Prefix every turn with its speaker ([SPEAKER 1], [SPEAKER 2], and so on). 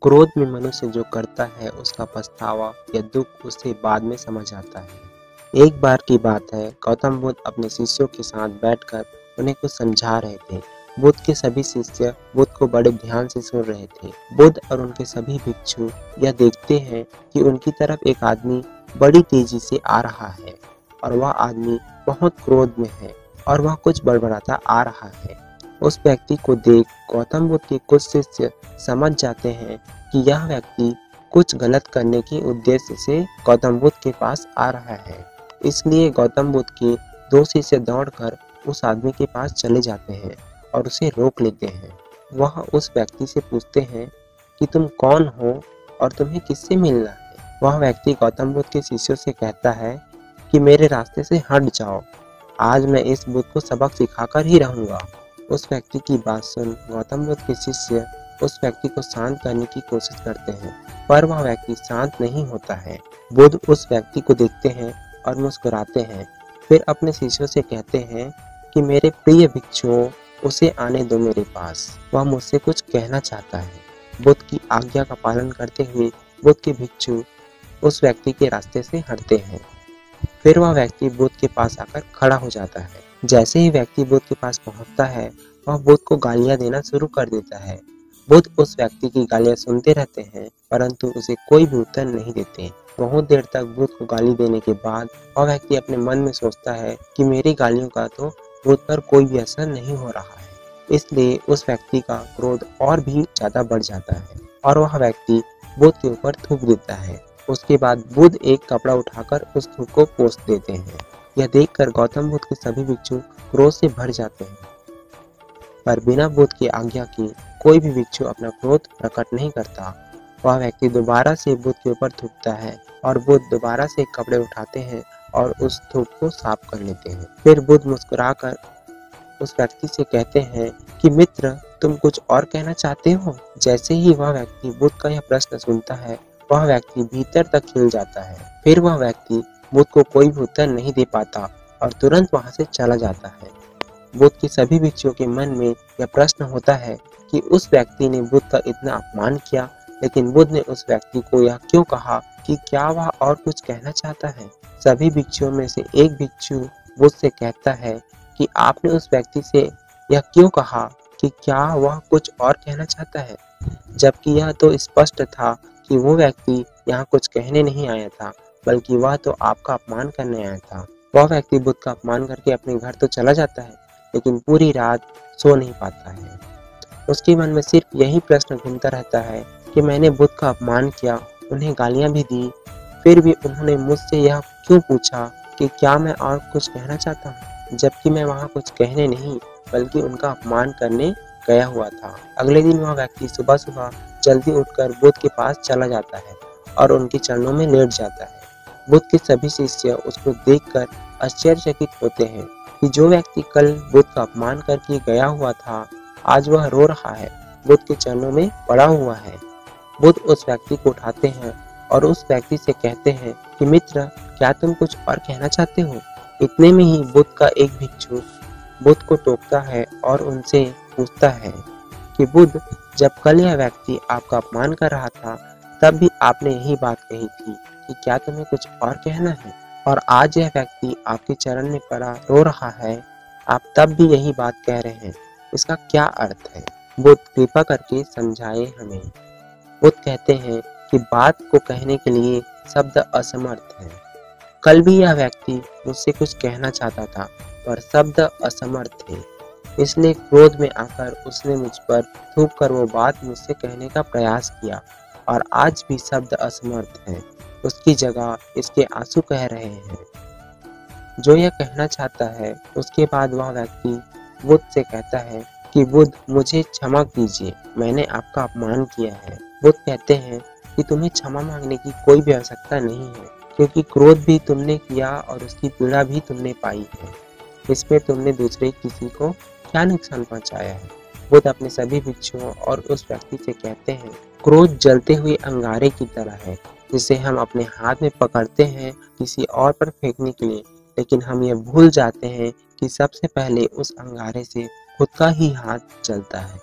[SPEAKER 1] क्रोध में मनुष्य जो करता है उसका पछतावा या दुख उसे बाद में समझ आता है। एक बार की बात है, गौतम बुद्ध अपने शिष्यों के साथ बैठकर उन्हें कुछ समझा रहे थे। बुद्ध के सभी शिष्य बुद्ध को बड़े ध्यान से सुन रहे थे। बुद्ध और उनके सभी भिक्षु यह देखते हैं कि उनकी तरफ एक आदमी बड़ी तेजी से आ रहा है और वह आदमी बहुत क्रोध में है और वह कुछ बड़बड़ाता आ रहा है। उस व्यक्ति को देख गौतम बुद्ध के कुछ शिष्य समझ जाते हैं कि यह व्यक्ति कुछ गलत करने के उद्देश्य से गौतम बुद्ध के पास आ रहा है। इसलिए गौतम बुद्ध के दो शिष्य दौड़कर उस आदमी के पास चले जाते हैं और उसे रोक लेते हैं। वह उस व्यक्ति से पूछते हैं कि तुम कौन हो और तुम्हें किससे मिलना है। वह व्यक्ति गौतम बुद्ध के शिष्यों से कहता है कि मेरे रास्ते से हट जाओ, आज मैं इस बुद्ध को सबक सिखाकर ही रहूंगा। उस व्यक्ति की बात सुन गौतम बुद्ध के शिष्य उस व्यक्ति को शांत करने की कोशिश करते हैं, पर वह व्यक्ति शांत नहीं होता है। बुद्ध उस व्यक्ति को देखते हैं और मुस्कुराते हैं। फिर अपने शिष्यों से कहते हैं कि मेरे प्रिय भिक्षुओं, उसे आने दो मेरे पास, वह मुझसे कुछ कहना चाहता है। बुद्ध की आज्ञा का पालन करते हुए बुद्ध के भिक्षु उस व्यक्ति के रास्ते से हटते हैं। फिर वह व्यक्ति बुद्ध के पास आकर खड़ा हो जाता है। जैसे ही व्यक्ति बुद्ध के पास पहुंचता है, वह बुद्ध को गालियां देना शुरू कर देता है। बुद्ध उस व्यक्ति की गालियां सुनते रहते हैं, परंतु उसे कोई भी उत्तर नहीं देते। बहुत देर तक बुद्ध को गाली देने के बाद वह व्यक्ति अपने मन में सोचता है कि मेरी गालियों का तो बुद्ध पर कोई भी असर नहीं हो रहा है। इसलिए उस व्यक्ति का क्रोध और भी ज्यादा बढ़ जाता है और वह व्यक्ति बुद्ध के ऊपर थूक देता है। उसके बाद बुद्ध एक कपड़ा उठाकर उस थूक को पोंछ देते हैं। यह देखकर गौतम बुद्ध के सभी भिक्षु क्रोध से भर जाते हैं, पर बिना बुद्ध की आज्ञा के कोई भी भिक्षु अपना क्रोध प्रकट नहीं करता। वह व्यक्ति दोबारा से बुद्ध के ऊपर थूकता है और बुद्ध दोबारा से कपड़े उठाते हैं और उस थूक को साफ कर लेते हैं। फिर बुद्ध मुस्कुराकर उस व्यक्ति से कहते हैं कि मित्र, तुम कुछ और कहना चाहते हो। जैसे ही वह व्यक्ति बुद्ध का यह प्रश्न सुनता है, वह व्यक्ति भीतर तक खिल जाता है। फिर वह व्यक्ति बुद्ध को कोई भी उत्तर नहीं दे पाता और तुरंत वहां से चला जाता है। बुद्ध के सभी भिक्षुओं के मन में यह प्रश्न होता है कि उस व्यक्ति ने बुद्ध का इतना अपमान किया, लेकिन बुद्ध ने उस व्यक्ति को यह क्यों कहा कि क्या वह और कुछ कहना चाहता है। सभी भिक्षुओं में से एक भिक्षु बुद्ध से कहता है कि आपने उस व्यक्ति से यह क्यों कहा कि क्या वह कुछ और कहना चाहता है, जबकि यह तो स्पष्ट था कि वो व्यक्ति यहाँ कुछ कहने नहीं आया था, बल्कि वह तो आपका अपमान करने आया था। वह व्यक्ति बुद्ध का अपमान करके अपने घर तो चला जाता है, लेकिन पूरी रात सो नहीं पाता है। उसके मन में सिर्फ यही प्रश्न घूमता रहता है कि मैंने बुद्ध का अपमान किया, उन्हें गालियां भी दी, फिर भी उन्होंने मुझसे यह क्यों पूछा कि क्या मैं और कुछ कहना चाहता हूँ, जबकि मैं वहाँ कुछ कहने नहीं बल्कि उनका अपमान करने गया हुआ था। अगले दिन वह व्यक्ति सुबह सुबह जल्दी उठकर बुद्ध के पास चला जाता है और उनके चरणों में लेट जाता है। बुद्ध के सभी शिष्य उसको देखकर आश्चर्यचकित होते हैं कि जो व्यक्ति कल बुद्ध का अपमान करके गया हुआ था, आज वह रो रहा है, बुद्ध के चरणों में पड़ा हुआ है। बुद्ध उस व्यक्ति को उठाते हैं और उस व्यक्ति से कहते हैं कि मित्र, क्या तुम कुछ और कहना चाहते हो। इतने में ही बुद्ध का एक भिक्षु बुद्ध को टोकता है और उनसे पूछता है कि बुद्ध, जब कल यह व्यक्ति आपका अपमान कर रहा था, तब भी आपने यही बात कही थी कि क्या तुम्हें कुछ और कहना है, और आज यह व्यक्ति आपके चरण में पड़ा रो रहा है, आप तब भी यही बात कह रहे हैं। इसका क्या अर्थ है? बुद्ध कृपा करके समझाए हमें। बुद्ध कहते हैं कि बात को कहने के लिए शब्द असमर्थ है। कल भी यह व्यक्ति मुझसे कुछ कहना चाहता था, पर शब्द असमर्थ थे, इसलिए क्रोध में आकर उसने मुझ पर थूक कर वो बात मुझसे कहने का प्रयास किया, और आज भी शब्द असमर्थ हैं। उसकी जगह इसके आंसू कह रहे हैं जो यह कहना चाहता है। उसके बाद वह व्यक्ति बुद्ध से कहता है कि बुद्ध, मुझे क्षमा कीजिए, मैंने आपका अपमान किया है। बुद्ध कहते हैं कि तुम्हें क्षमा मांगने की कोई भी आवश्यकता नहीं है, क्योंकि क्रोध भी तुमने किया और उसकी पीड़ा भी तुमने पाई है। इसमें तुमने दूसरे किसी को क्या नुकसान पहुंचाया है। बुद्ध अपने सभी भिक्षुओं और उस व्यक्ति से कहते हैं, क्रोध जलते हुए अंगारे की तरह है, जिसे हम अपने हाथ में पकड़ते हैं किसी और पर फेंकने के लिए, लेकिन हम ये भूल जाते हैं कि सबसे पहले उस अंगारे से खुद का ही हाथ जलता है।